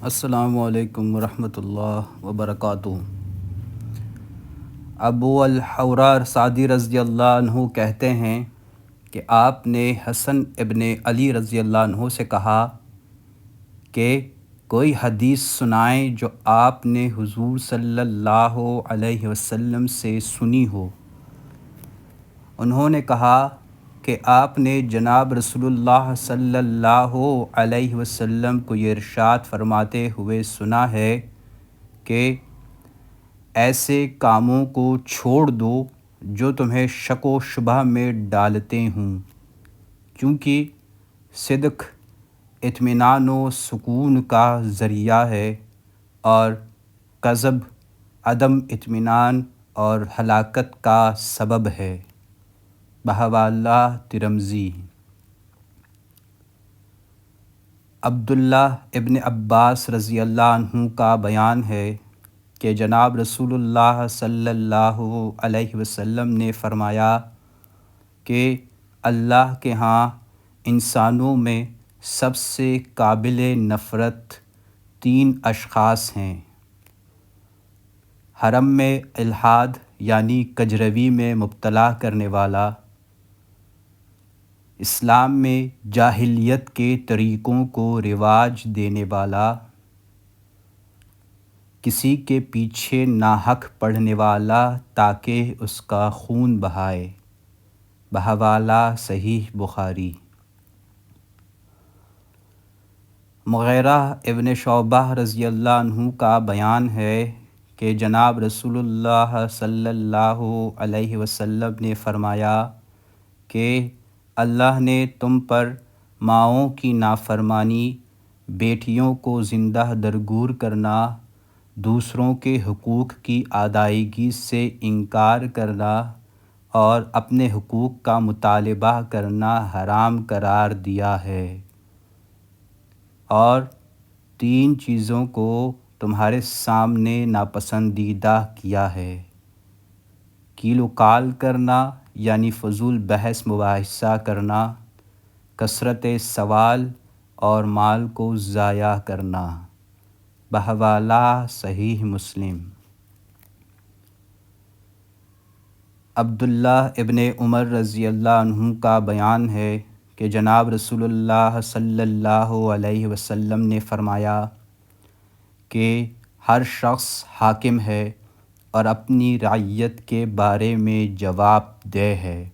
السلام علیکم ورحمۃ اللہ وبرکاتہ۔ ابو الحورہ سعدی رضی اللہ عنہ کہتے ہیں کہ آپ نے حسن ابن علی رضی اللہ عنہ سے کہا کہ کوئی حدیث سنائیں جو آپ نے حضور صلی اللہ علیہ وسلم سے سنی ہو۔ انہوں نے کہا کہ آپ نے جناب رسول اللہ صلی اللہ علیہ وسلم کو یہ ارشاد فرماتے ہوئے سنا ہے کہ ایسے کاموں کو چھوڑ دو جو تمہیں شک و شبہ میں ڈالتے ہوں، کیونکہ صدق اطمینان و سکون کا ذریعہ ہے اور کذب عدم اطمینان اور ہلاکت کا سبب ہے۔ بحوالہ ترمذی۔ عبداللہ ابن عباس رضی اللہ عنہ کا بیان ہے کہ جناب رسول اللہ صلی اللہ علیہ وسلم نے فرمایا کہ اللہ کے ہاں انسانوں میں سب سے قابل نفرت 3 اشخاص ہیں: حرم میں الحاد یعنی کجروی میں مبتلا کرنے والا، اسلام میں جاہلیت کے طریقوں کو رواج دینے والا، کسی کے پیچھے ناحق پڑھنے والا تاکہ اس کا خون بہائے۔ بحوالہ صحیح بخاری۔ مغیرہ ابن شعبہ رضی اللہ عنہ کا بیان ہے کہ جناب رسول اللہ صلی اللہ علیہ وسلم نے فرمایا کہ اللہ نے تم پر ماؤں کی نافرمانی، بیٹیوں کو زندہ درگور کرنا، دوسروں کے حقوق کی ادائیگی سے انکار کرنا اور اپنے حقوق کا مطالبہ کرنا حرام قرار دیا ہے، اور 3 چیزوں کو تمہارے سامنے ناپسندیدہ کیا ہے: کیل و کال کرنا یعنی فضول بحث مباحثہ کرنا، کثرت سوال اور مال کو ضائع کرنا۔ بحوالہ صحیح مسلم۔ عبداللہ ابن عمر رضی اللہ عنہ کا بیان ہے کہ جناب رسول اللہ صلی اللہ علیہ وسلم نے فرمایا کہ ہر شخص حاکم ہے اور اپنی رعیت کے بارے میں جواب دہ ہے۔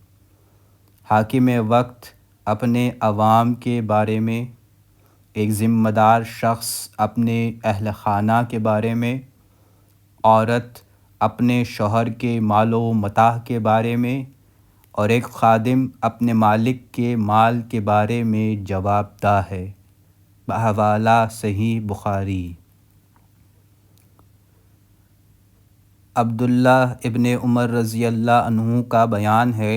حاکم وقت اپنے عوام کے بارے میں، ایک ذمہ دار شخص اپنے اہل خانہ کے بارے میں، عورت اپنے شوہر کے مال و متاع کے بارے میں، اور ایک خادم اپنے مالک کے مال کے بارے میں جواب دہ ہے۔ بحوالہ صحیح بخاری۔ عبداللہ ابن عمر رضی اللہ عنہ کا بیان ہے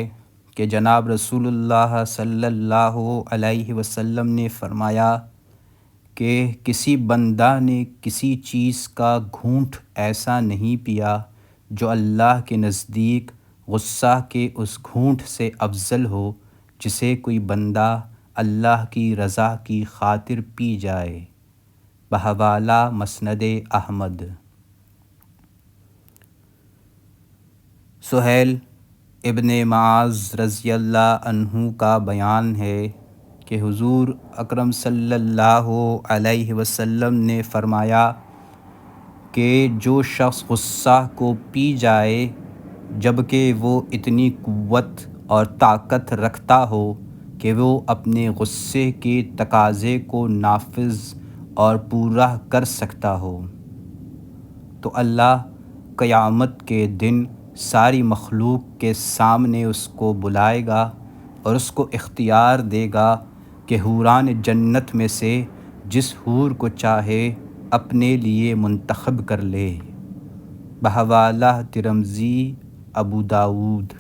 کہ جناب رسول اللہ صلی اللہ علیہ وسلم نے فرمایا کہ کسی بندہ نے کسی چیز کا گھونٹ ایسا نہیں پیا جو اللہ کے نزدیک غصہ کے اس گھونٹ سے افضل ہو جسے کوئی بندہ اللہ کی رضا کی خاطر پی جائے۔ بحوالہ مسند احمد۔ سہیل ابن معاذ رضی اللہ عنہ کا بیان ہے کہ حضور اکرم صلی اللہ علیہ وسلم نے فرمایا کہ جو شخص غصہ کو پی جائے جبکہ وہ اتنی قوت اور طاقت رکھتا ہو کہ وہ اپنے غصے کے تقاضے کو نافذ اور پورا کر سکتا ہو، تو اللہ قیامت کے دن ساری مخلوق کے سامنے اس کو بلائے گا اور اس کو اختیار دے گا کہ حوران جنت میں سے جس حور کو چاہے اپنے لیے منتخب کر لے۔ بحوالہ ترمذی، ابو داؤد۔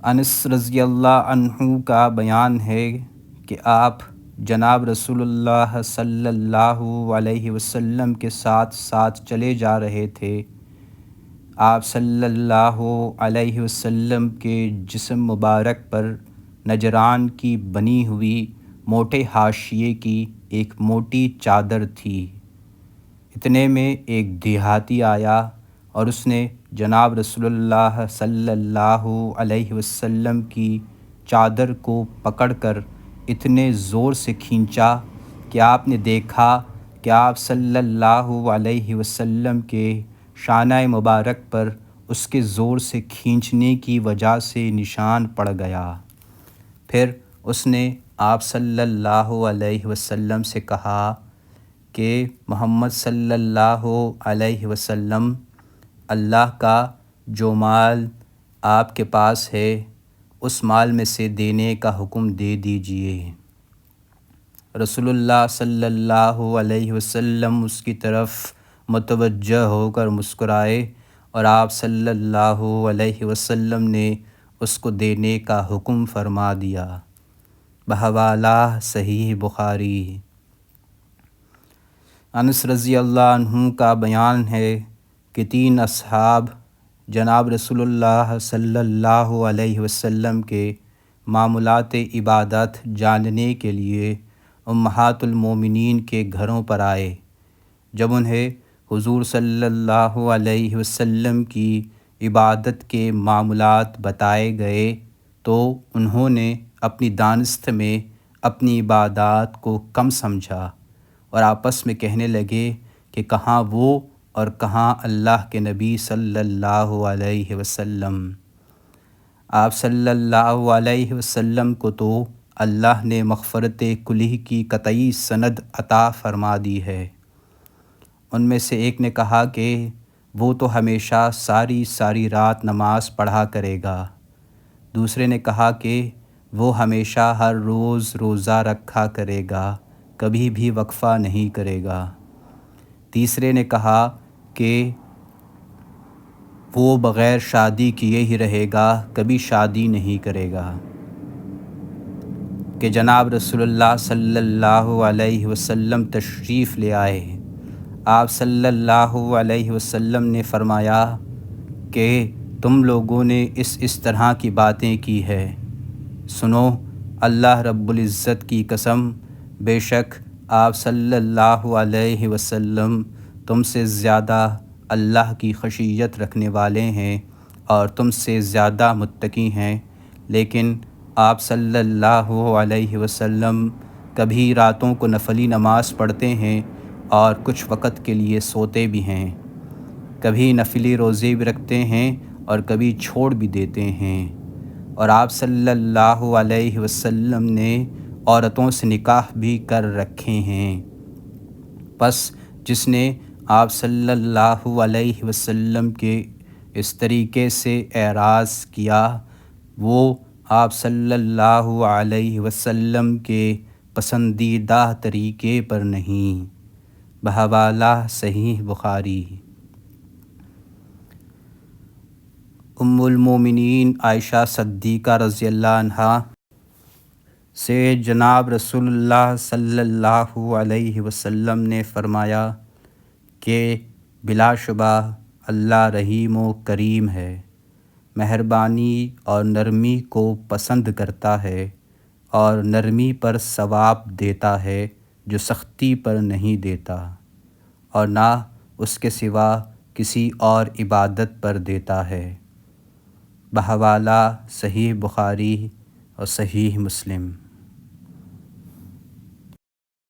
انس رضی اللہ عنہ کا بیان ہے کہ آپ جناب رسول اللہ صلی اللہ علیہ وسلم کے ساتھ ساتھ چلے جا رہے تھے۔ آپ صلی اللہ علیہ وسلم کے جسم مبارک پر نجران کی بنی ہوئی موٹے حاشیے کی ایک موٹی چادر تھی۔ اتنے میں ایک دیہاتی آیا اور اس نے جناب رسول اللہ صلی اللہ علیہ وسلم کی چادر کو پکڑ کر اتنے زور سے کھینچا کہ آپ نے دیکھا کہ آپ صلی اللہ علیہ وسلم کے شانہ مبارک پر اس کے زور سے کھینچنے کی وجہ سے نشان پڑ گیا۔ پھر اس نے آپ صلی اللہ علیہ وسلم سے کہا کہ محمد صلی اللہ علیہ وسلم، اللہ کا جو مال آپ کے پاس ہے اس مال میں سے دینے کا حکم دے دیجئے۔ رسول اللہ صلی اللہ علیہ وسلم اس کی طرف متوجہ ہو کر مسکرائے اور آپ صلی اللہ علیہ وسلم نے اس کو دینے کا حکم فرما دیا۔ بحوالہ صحیح بخاری۔ انس رضی اللہ عنہ کا بیان ہے کہ 3 اصحاب جناب رسول اللہ صلی اللہ علیہ وسلم کے معمولات عبادت جاننے کے لیے امہات المومنین کے گھروں پر آئے۔ جب انہیں حضور صلی اللہ علیہ وسلم کی عبادت کے معمولات بتائے گئے تو انہوں نے اپنی دانست میں اپنی عبادات کو کم سمجھا اور آپس میں کہنے لگے کہ کہاں وہ اور کہاں اللہ کے نبی صلی اللہ علیہ وسلم۔ آپ صلی اللہ علیہ وسلم کو تو اللہ نے مغفرت کلی کی قطعی سند عطا فرما دی ہے۔ ان میں سے ایک نے کہا کہ وہ تو ہمیشہ ساری رات نماز پڑھا کرے گا۔ دوسرے نے کہا کہ وہ ہمیشہ ہر روز روزہ رکھا کرے گا، کبھی بھی وقفہ نہیں کرے گا۔ تیسرے نے کہا کہ وہ بغیر شادی کیے ہی رہے گا، کبھی شادی نہیں کرے گا۔ کہ جناب رسول اللہ صلی اللہ علیہ وسلم تشریف لے آئے۔ آپ صلی اللہ علیہ وسلم نے فرمایا کہ تم لوگوں نے اس طرح کی باتیں کی ہے۔ سنو، اللہ رب العزت کی قسم، بے شک آپ صلی اللہ علیہ وسلم تم سے زیادہ اللہ کی خشیت رکھنے والے ہیں اور تم سے زیادہ متقی ہیں، لیکن آپ صلی اللہ علیہ وسلم کبھی راتوں کو نفلی نماز پڑھتے ہیں اور کچھ وقت کے لیے سوتے بھی ہیں، کبھی نفلی روزے بھی رکھتے ہیں اور کبھی چھوڑ بھی دیتے ہیں، اور آپ صلی اللہ علیہ وسلم نے عورتوں سے نکاح بھی کر رکھے ہیں۔ پس جس نے آپ صلی اللہ علیہ وسلم کے اس طریقے سے اعراض کیا وہ آپ صلی اللہ علیہ وسلم کے پسندیدہ طریقے پر نہیں۔ بحوالہ صحیح بخاری۔ ام المومنین عائشہ صدیقہ رضی اللہ عنہا سے جناب رسول اللہ صلی اللہ علیہ وسلم نے فرمایا کہ بلا شبہ اللہ رحیم و کریم ہے، مہربانی اور نرمی کو پسند کرتا ہے اور نرمی پر ثواب دیتا ہے جو سختی پر نہیں دیتا، اور نہ اس کے سوا کسی اور عبادت پر دیتا ہے۔ بحوالہ صحیح بخاری اور صحیح مسلم۔